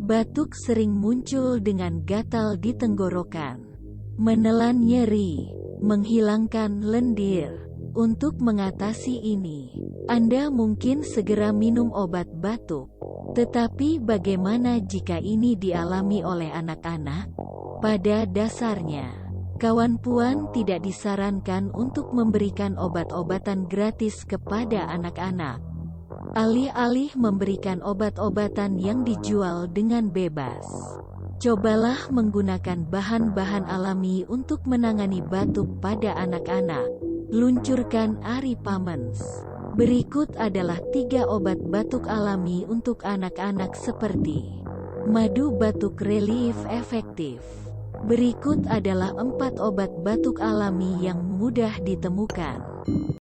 Batuk sering muncul dengan gatal di tenggorokan, menelan nyeri, menghilangkan lendir. Untuk mengatasi ini, Anda mungkin segera minum obat batuk. Tetapi bagaimana jika ini dialami oleh anak-anak? Pada dasarnya, kawan Puan tidak disarankan untuk memberikan obat-obatan gratis kepada anak-anak. Alih-alih memberikan obat-obatan yang dijual dengan bebas, cobalah menggunakan bahan-bahan alami untuk menangani batuk pada anak-anak. Luncurkan Ari Pamens. Berikut adalah 3 obat batuk alami untuk anak-anak seperti madu batuk relief efektif. Berikut adalah 4 obat batuk alami yang mudah ditemukan.